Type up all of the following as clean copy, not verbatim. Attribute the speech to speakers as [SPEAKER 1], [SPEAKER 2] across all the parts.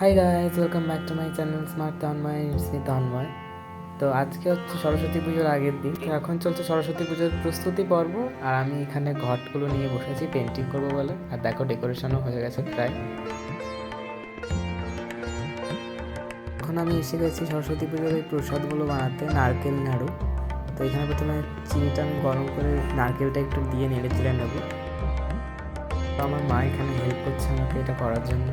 [SPEAKER 1] High guys, welcome back to my channel smart Tanmoy. It's me Tanmoy. তো আজকে হচ্ছে সরস্বতী পুজোর আগের দিন। তো এখন চলছে সরস্বতী পুজোর প্রস্তুতি পর্ব, আর আমি এখানে ঘটগুলো নিয়ে বসেছি পেন্টিং করবো বলে। আর দেখো, ডেকোরেশনও হয়ে গেছে প্রায়। এখন আমি এসে গেছি সরস্বতী পুজোর এই প্রসাদগুলো বানাতে, নারকেল নাড়ু। তো এখানে প্রথমে চিনিটা আমি গরম করে নারকেলটা একটু দিয়ে নেড়ে চেড়ে নেবো। তো আমার মা এখানে হেল্প করছে আমাকে এটা করার জন্য।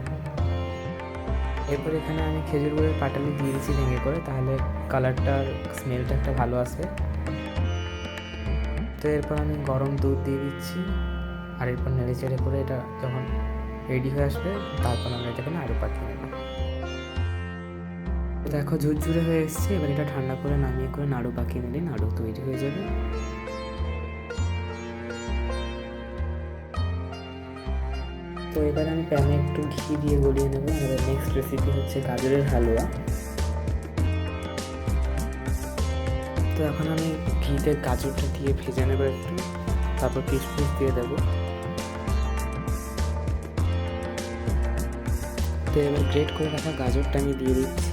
[SPEAKER 1] এরপর এখানে আমি খেজুর গুড়ের পাটালি দিয়ে দিচ্ছি ভেঙে করে, তাহলে কালারটার স্মেলটা একটা ভালো আসবে। তো এরপর আমি গরম দুধ দিয়ে দিচ্ছি, আর এরপর নেড়ে চেড়ে করে এটা যখন রেডি হয়ে আসবে, তারপর আমরা এটাকে নাড়ু পাকিয়ে নেব। দেখো, ঝুরঝুরে হয়ে এসছে। এবার এটা ঠান্ডা করে নামিয়ে করে নাড়ু পাকিয়ে নিলে নাড়ু তৈরি হয়ে যাবে। তো এবার আমি প্যানে একটু ঘি দিয়ে গলিয়ে নেবো। আমাদের নেক্সট রেসিপি হচ্ছে গাজরের হালুয়া। তো এখন আমি ঘিতে গাজরটা দিয়ে ভেজে নেবো একটু, তারপর কিশমিশ দিয়ে দেবো। তো এবার গ্রেট করে রাখা গাজরটা আমি দিয়ে দিচ্ছি।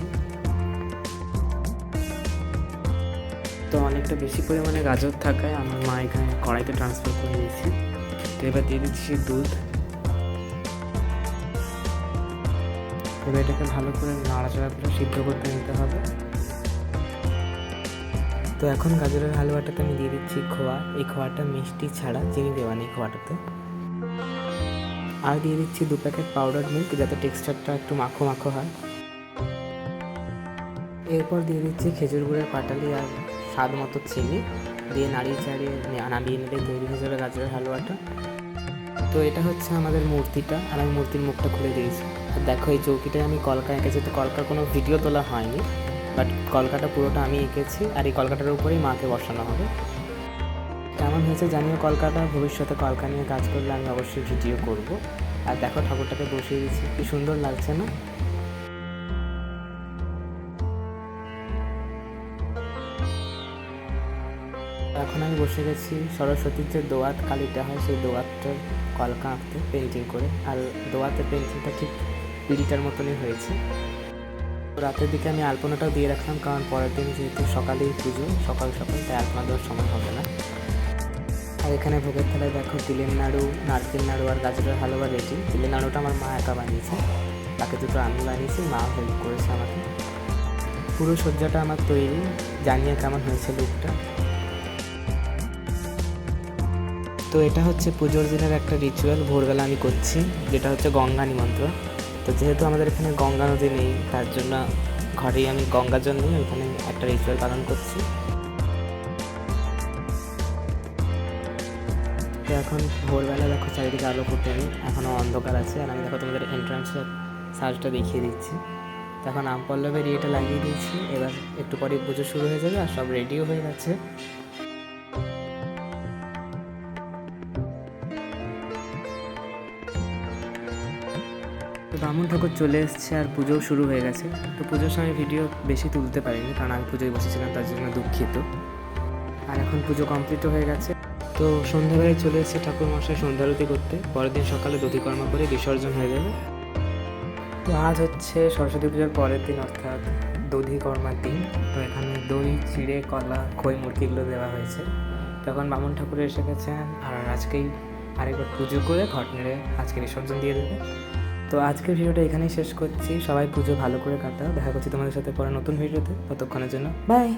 [SPEAKER 1] তো অনেকটা বেশি পরিমাণে গাজর থাকায় আমার মা এখানে কড়াইতে ট্রান্সফার করে দিয়েছি। তো এবার দিয়ে দিচ্ছি দুধ। এবার এটাকে ভালো করে নাড়াচাড়া করে সিদ্ধ করতে নিতে হবে। তো এখন গাজরের হালুয়াটাতে আমি দিয়ে দিচ্ছি খোয়া। এই খোয়াটা মিষ্টি ছাড়া, চিনি দেওয়া নেই খোয়াটাতে। আর দিয়ে দিচ্ছি 2 প্যাকেট পাউডার মিল্ক, যাতে টেক্সচারটা একটু মাখো মাখো হয়। এরপর দিয়ে দিচ্ছি খেজুর গুড়ের পাটালি আর স্বাদ মতো চিনি দিয়ে নাড়িয়ে চাড়িয়ে নামিয়ে নিলে তৈরি হয়ে যাবে গাজরের হালুয়াটা। তো এটা হচ্ছে আমাদের মূর্তিটা, আর আমি মূর্তির মুখটা খুলে দিয়েছি। আর দেখো, এই চৌকিটায় আমি কলকা এঁকেছি। তো কলকার কোনো ভিডিও তোলা হয়নি, বাট কলকাটা পুরোটা আমি এঁকেছি, আর এই কলকাটার উপরেই মাকে বসানো হবে। কেমন হয়েছে জানিও কলকাটা। ভবিষ্যতে কলকা নিয়ে কাজ করলে আমি অবশ্যই ভিডিও করব। আর দেখো, ঠাকুরটাকে বসিয়ে দিচ্ছি, কি সুন্দর লাগছে না? এখন আমি বসে গেছি সরস্বতীর যে দোয়াত কালিটা হয়, সেই দোয়াতটার কলকা আঁকতে পেন্টিং করে। আর দোয়াতের পেন্টিংটা ঠিক পিড়িটার মতনই হয়েছে। রাতের দিকে আমি আলপনাটাও দিয়ে রাখলাম, কারণ পরের দিন যেহেতু সকালেই পুজো, সকাল সকাল, তাই আলপনা দেওয়ার সময় হবে না। আর এখানে ভোগের থালায় দেখো তিলের নাড়ু, নারকেল নাড়ু আর গাজরের হালুয়া রেডি। তিলের নাড়ুটা আমার মা একা বানিয়েছে, বাকি দুটো আমি বানিয়েছি, মা হেল্প করেছে আমাকে। পুরো সজ্জাটা আমার তৈরি। জানিয়ে কেমন হয়েছে লুকটা। তো এটা হচ্ছে পুজোর দিনের একটা রিচুয়াল, ভোরবেলা আমি করছি, যেটা হচ্ছে গঙ্গা নিমন্ত্রণ। তো যেহেতু আমাদের এখানে গঙ্গা নদী নেই, তার জন্য ঘরেই আমি গঙ্গা জল নিয়ে ওইখানে একটা রিচুয়াল পালন করছি। তো এখন ভোরবেলা দেখো চারিদিকে আলো ফুটেনি, এখনও অন্ধকার আছে। আর আমি দেখো তোমাদের এন্ট্রান্সের সাজটা দেখিয়ে দিচ্ছি। তো এখন আম পল্লবের ইয়েটা লাগিয়ে দিয়েছি। এবার একটু পরে পুজো শুরু হয়ে যাবে, আর সব রেডিও হয়ে গেছে। তো ব্রাহ্মণ ঠাকুর চলে এসছে, আর পুজোও শুরু হয়ে গেছে। তো পুজোর সময় ভিডিও বেশি তুলতে পারিনি, কারণ আমি পুজোয় বসেছিলাম, তার জন্য দুঃখিত। আর এখন পুজো কমপ্লিট হয়ে গেছে। তো সন্ধ্যাবেলায় চলে এসেছে ঠাকুর মশাই সন্ধ্যারতি করতে। পরের দিন সকালে দধিকর্মা করে বিসর্জন হয়ে যাবে। তো আজ হচ্ছে সরস্বতী পুজোর পরের দিন, অর্থাৎ দধিকর্মার দিন। তো এখানে দই, চিড়ে, কলা, খই, মুরগিগুলো দেওয়া হয়েছে। তখন বামুন ঠাকুর এসে গেছেন, আর আজকেই আরেকবার পুজো করে ঘট নেড়ে আজকে বিসর্জন দিয়ে দেবে। তো আজকের ভিডিওটা এখানেই শেষ করছি। সবাই পুজো ভালো করে কাটাও। দেখা করছি তোমাদের সাথে পরে নতুন ভিডিওতে। ততক্ষণের জন্য বাই।